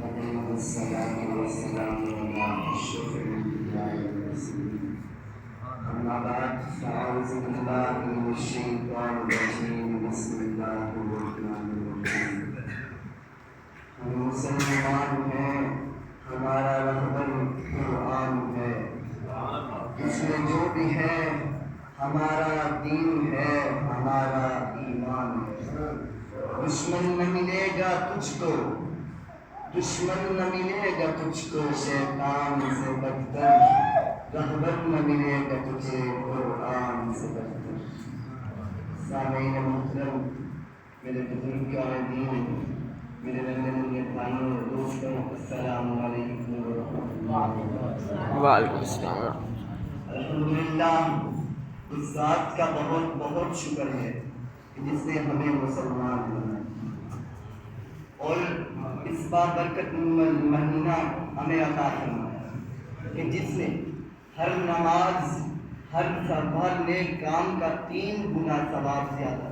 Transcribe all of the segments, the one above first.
والصلاة والسلام على أشرف الأنبياء والمرسلين أما بعد فأعوذ بالله من الشيطان الرجيم بسم الله الرحمن الرحيم ہم مسلمان ہیں، ہمارا رہبر قرآن ہے، اس میں جو بھی ہے ہمارا دین ہے، ہمارا ایمان ہے۔ دشمن نہ ملے گا تجھ کو، دشمن نہ ملے گا تجھ کو شیطان سے بدتر، رہبر نہ ملے گا تجھے قرآن سے بدتر۔ سامعین محترم، میرے بزرگان دین، میرے رنگے رنگے بھائیوں اور دوستوں، السلام علیکم ورحمۃ اللہ وبرکاتہ۔ وعلیکم السلام۔ الحمدللہ اس ذات کا بہت بہت شکر ہے کہ جس نے ہمیں مسلمان بنایا اور اس بابرکت مہینہ ہمیں عطا فرمایا کہ جس نے ہر نماز، ہر نیک کام کا 3 گنا ثواب زیادہ،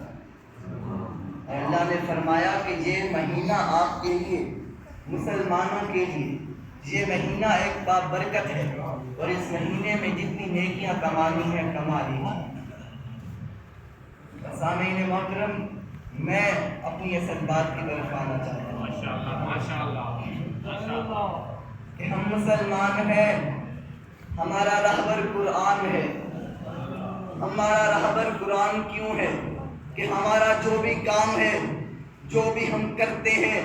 اور اللہ نے فرمایا کہ یہ مہینہ آپ کے لیے، مسلمانوں کے لیے یہ مہینہ ایک بابرکت ہے، اور اس مہینے میں جتنی نیکیاں کمانی ہیں کما لیجیے۔ سامعین محترم، میں اپنی اصل بات کی طرف آنا چاہتا ہوں کہ ہم مسلمان ہیں، ہمارا رہبر قرآن ہے۔ ہمارا رہبر قرآن کیوں ہے کہ ہمارا جو بھی کام ہے، جو بھی ہم کرتے ہیں،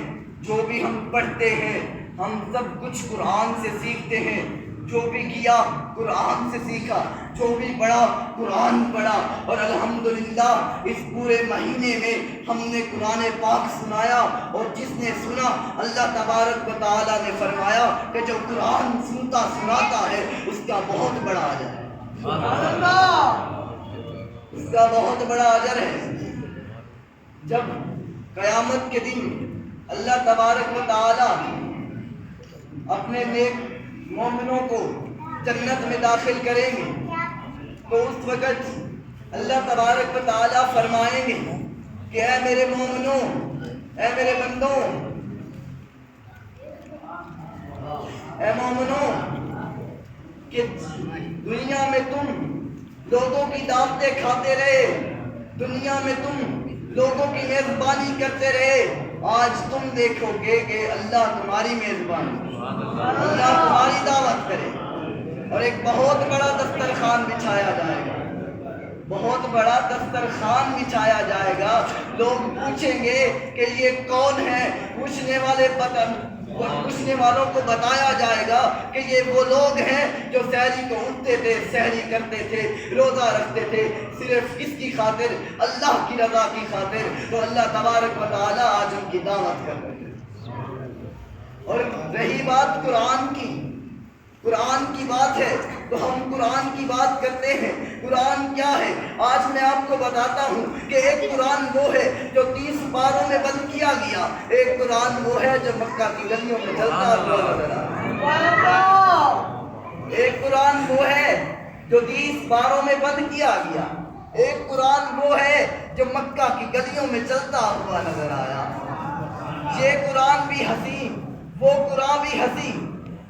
جو بھی ہم پڑھتے ہیں، ہم سب کچھ قرآن سے سیکھتے ہیں۔ جو بھی کیا قرآن سے سیکھا، جو بھی پڑھا قرآن پڑھا، اور الحمدللہ اس پورے مہینے میں ہم نے قرآن پاک سنایا، اور جس نے سنا اللہ تبارک و تعالیٰ نے فرمایا کہ جو قرآن سنتا سناتا ہے اس کا بہت بڑا اجر ہے، اس کا بہت بڑا اجر ہے۔ جب قیامت کے دن اللہ تبارک و تعالیٰ اپنے نیک مومنوں کو جنت میں داخل کریں گے تو اس وقت اللہ تبارک و تعالیٰ فرمائیں گے کہ اے میرے مومنوں، اے میرے بندوں، اے مومنوں، کہ دنیا میں تم لوگوں کی دعوتیں کھاتے رہے، دنیا میں تم لوگوں کی میزبانی کرتے رہے، آج تم دیکھو گے کہ اللہ تمہاری میزبانی، اللہ تمہاری دعوت کرے، اور ایک بہت بڑا دسترخوان بچھایا جائے گا، بہت بڑا دسترخوان بچھایا جائے گا۔ لوگ پوچھیں گے کہ یہ کون ہے؟ پوچھنے والوں کو بتایا جائے گا کہ یہ وہ لوگ ہیں جو سحری کو اٹھتے تھے، سحری کرتے تھے، روزہ رکھتے تھے، صرف اس کی خاطر، اللہ کی رضا کی خاطر، تو اللہ تبارک و تعالیٰ آج ان کی دعوت کر رہے ہیں۔ اور رہی بات قرآن کی، قرآن کی بات ہے تو ہم قرآن کی بات کرتے ہیں۔ قرآن کیا ہے؟ آج میں آپ کو بتاتا ہوں کہ ایک قرآن وہ ہے جو 30 پاروں میں بند کیا گیا، ایک قرآن وہ ہے جو مکہ کی گلیوں میں چلتا ہوا نظر آتا ہے۔ ایک قرآن وہ ہے جو 30 پاروں میں بند کیا گیا، ایک قرآن وہ ہے جو مکہ کی گلیوں میں چلتا ہوا نظر آیا۔ یہ قرآن بھی حسین، وہ قرآن بھی حسین،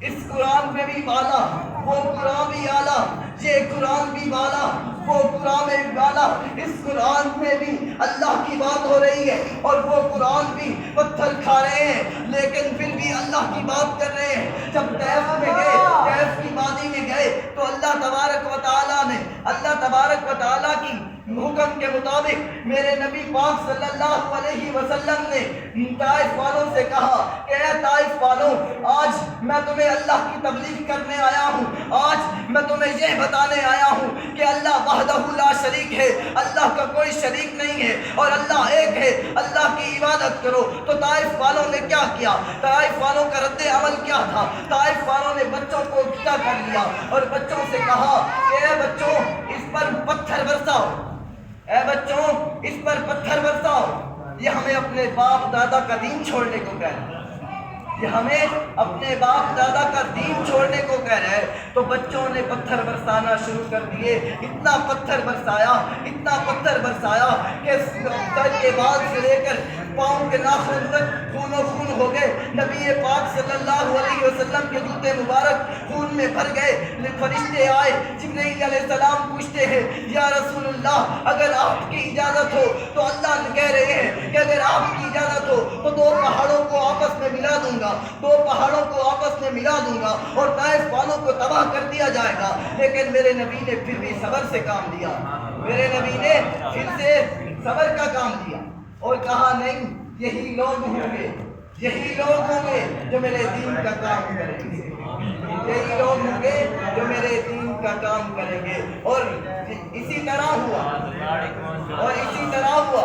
اس قرآن میں بھی بالا، وہ قرآن بھی اعلیٰ، یہ قرآن بھی بالا، وہ قرآن بھی بالا، اس قرآن میں بھی اللہ کی بات ہو رہی ہے، اور وہ قرآن بھی پتھر کھا رہے ہیں لیکن پھر بھی اللہ کی بات کر رہے ہیں۔ جب طیف میں گئے، طیف کی وادی میں گئے تو اللہ تبارک و تعالیٰ نے، اللہ تبارک و تعالیٰ کی حکم کے مطابق میرے نبی پاک صلی اللہ علیہ وسلم نے طائف والوں سے کہا کہ اے طائف والوں، آج میں تمہیں اللہ کی تبلیغ کرنے آیا ہوں، آج میں تمہیں یہ بتانے آیا ہوں کہ اللہ وحدہ لا شریک ہے، اللہ کا کوئی شریک نہیں ہے، اور اللہ ایک ہے، اللہ کی عبادت کرو۔ تو طائف والوں نے کیا کیا؟ طائف والوں کا رد عمل کیا تھا؟ طائف والوں نے بچوں کو اکٹھا کر لیا اور بچوں سے کہا کہ اے بچوں، اس پر پتھر برساؤ، اے بچوں اس پر پتھر برساؤ۔ یہ ہمیں اپنے باپ دادا کا دین چھوڑنے کو کہہ رہا ہے، یہ ہمیں اپنے باپ دادا کا دین چھوڑنے کو کہہ رہا ہے۔ تو بچوں نے پتھر برسانا شروع کر دیے، اتنا پتھر برسایا، اتنا پتھر برسایا کہ سر کے بال سے لے کر پاؤں کے ناخن تک خون و خون ہو گئے. نبی پاک صلی اللہ علیہ وسلم کے جوتے مبارک خون میں بھر گئے. فرشتے آئے, جبرائیل علیہ السلام پوچھتے ہیں یا رسول اللہ اگر آپ کی اجازت ہو تو اللہ کہہ رہے ہیں کہ اگر آپ کی اجازت ہو تو دو پہاڑوں کو آپس میں ملا دوں گا, دو پہاڑوں کو آپس میں ملا دوں گا اور طائف والوں کو تباہ کر دیا جائے گا. لیکن میرے نبی نے پھر بھی صبر سے کام لیا, میرے نبی نے پھر سے صبر کا کام لیا اور کہا نہیں, یہی لوگ ہوں گے, یہی لوگ ہوں گے جو میرے دین کا کام کریں گے, یہی لوگ ہوں گے جو میرے دین کا کام کریں گے. اور اسی طرح ہوا, اور اسی طرح ہوا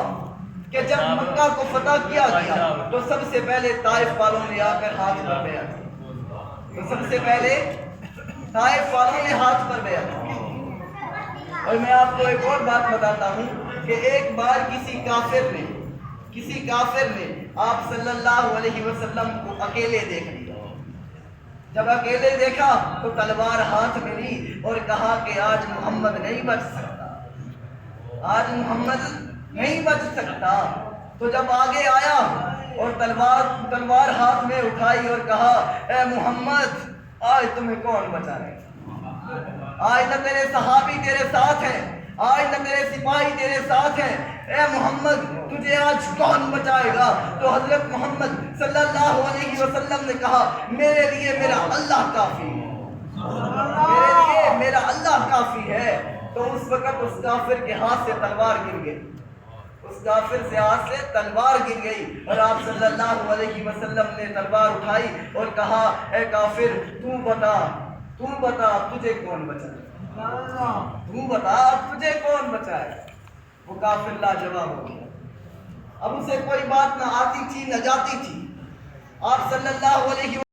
کہ جب مکہ کو فتح کیا گیا تو سب سے پہلے طائف والوں نے آ کر ہاتھ پر بیعت کی, تو سب سے پہلے طائف والوں نے ہاتھ پر بیعت کی. اور میں آپ کو ایک اور بات بتاتا ہوں کہ ایک بار کسی کافر نے آپ صلی اللہ علیہ وسلم کو اکیلے دیکھ لیا. جب اکیلے دیکھا تو تلوار ہاتھ میں لی اور کہا کہ آج محمد نہیں بچ سکتا, آج محمد نہیں بچ سکتا. تو جب آگے آیا اور تلوار ہاتھ میں اٹھائی اور کہا اے محمد آج تمہیں کون بچا رہے, آج نہ تیرے صحابی تیرے ساتھ ہیں, آج نہ تیرے سپاہی تیرے ساتھ ہیں, اے محمد تجھے آج کون بچائے گا. تو حضرت محمد صلی اللہ علیہ وسلم نے کہا میرے لیے میرا اللہ کافی ہے, میرے لیے میرا اللہ کافی ہے. تو اس وقت اس کافر کے ہاتھ سے تلوار گر گئی, اس کافر سے ہاتھ سے تلوار گر گئی اور آپ صلی اللہ علیہ وسلم نے تلوار اٹھائی اور کہا اے کافر تو بتا تجھے کون بچائے, تو بتا تجھے کون بچائے. وہ کافر لاجواب ہو گیا, اب اسے کوئی بات نہ آتی تھی نہ جاتی تھی. آپ صلی اللہ علیہ